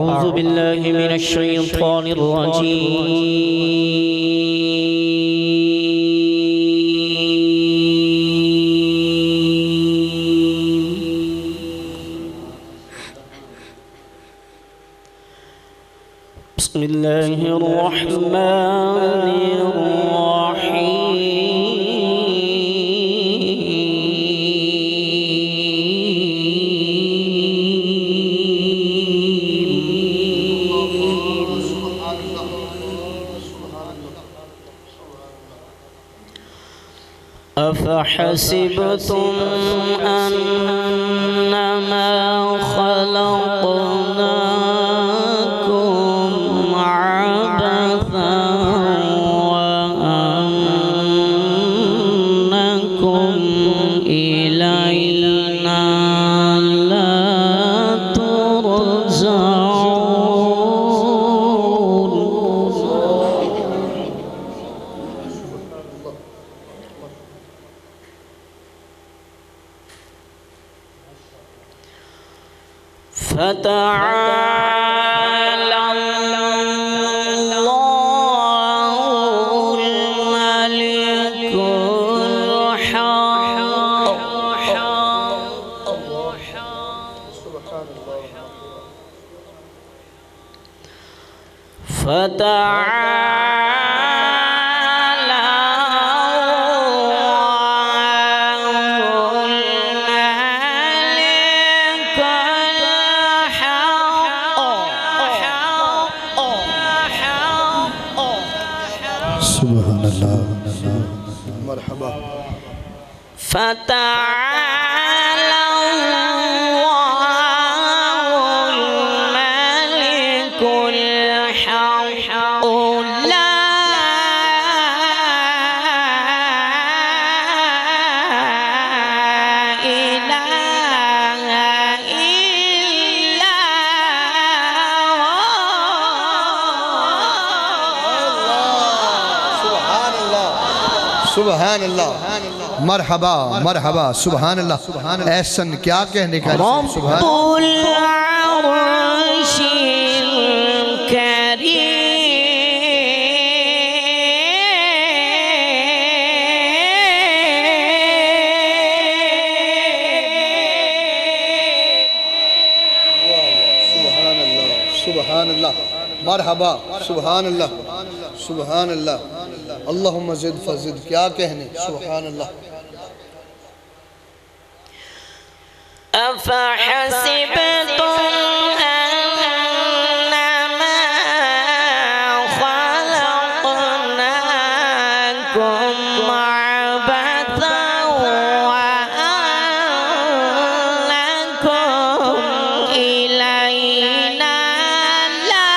أعوذ بالله من الشيطان الرجيم. بسم الله الرحمن أفحسبتم أنما خلقناكم عبثا وأنكم إلينا لا ترجعون. فتعالى الله الملك الحق. سبحان الله. مرحبا. فتعالى الله الملك الحق لا إله إلا सुबहान अल्लाह, मरहबा मरहबा, सुबहान अल्लाह। एहसन क्या कहने का, सुबहान सुबहान अल्लाह, मरहबा, सुबहान अल्लाह, सुबहान अल्लाह। अल्लाहुम्मा ज़िद फज़िद, क्या कहने, सुबहान अल्लाह। अफ़हसिबतुम अन्नमा ख़लक़नाकुम अबथन वअन्नकुम इलैना ला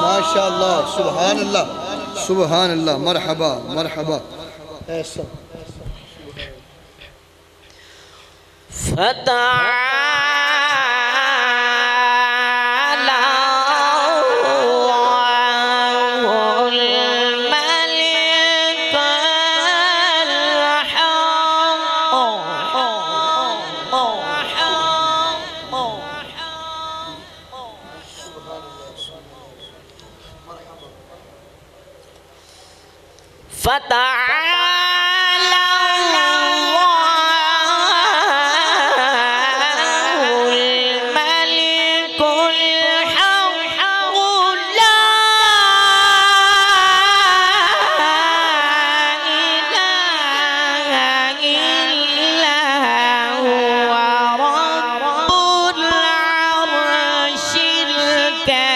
माशाअल्लाह, सुबहान अल्लाह, सुबहान अल्लाह, मरहबा मरहबा। ऐसा فتعالى الله الملك الحق. فتعالى الله الملك الحق لا إله إلا هو رب العرش الكريم.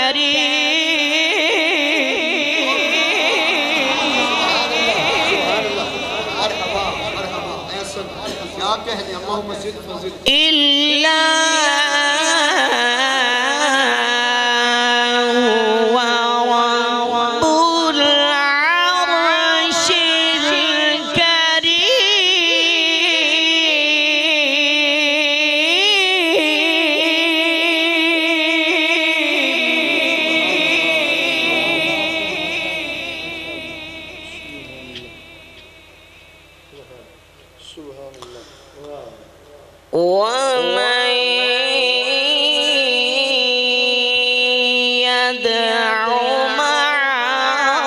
إلا هو رب العرش الكريم. ومن يدع مع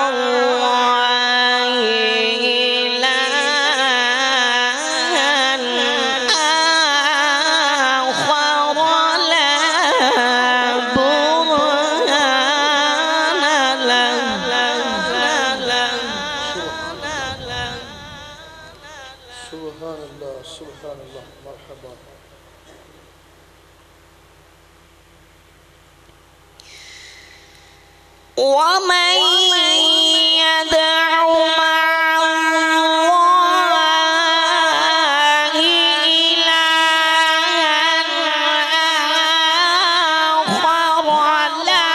الله إلها آخر لا برهان له سبحان الله سبحان الله مرحبا ومن يدع مع الله إلها آخر لا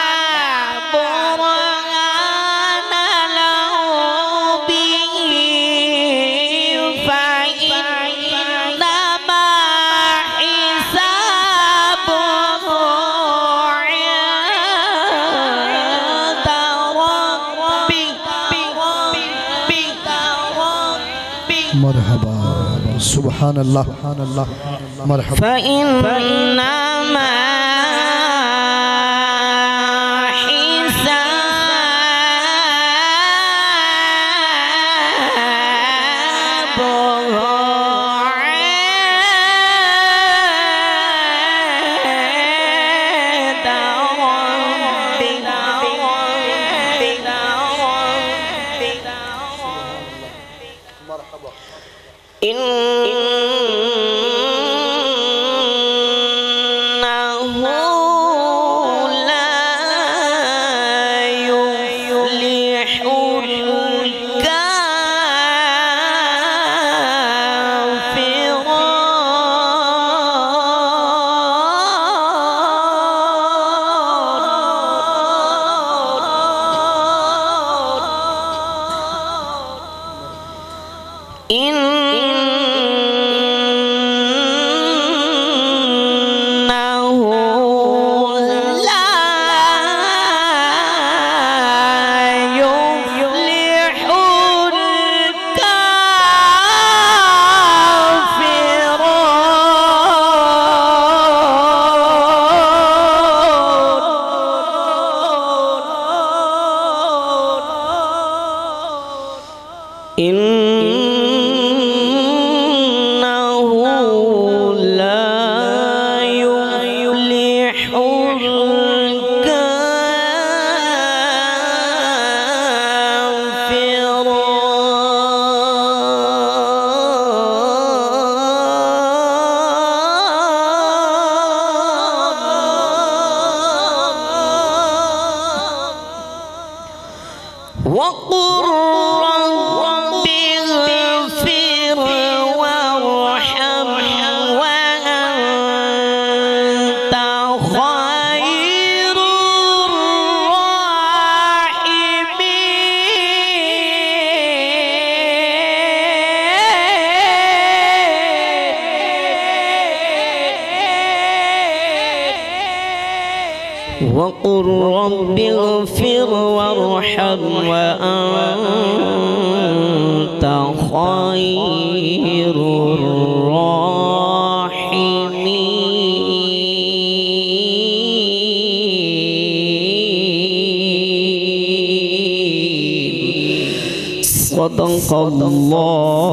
برهان له به فإنما حسابه عند ربه مرحبا سبحان الله مرحبا فإنما حسابه عند ربه مرحبا إنه لا يفلح إنه لا يفلح الكافرون إنه لا يفلح الكافرون وقل رب اغفر وارحم وأنت خير الراحمين وقل رب اغفر وارحم وأنت خير الراحمين صدق الله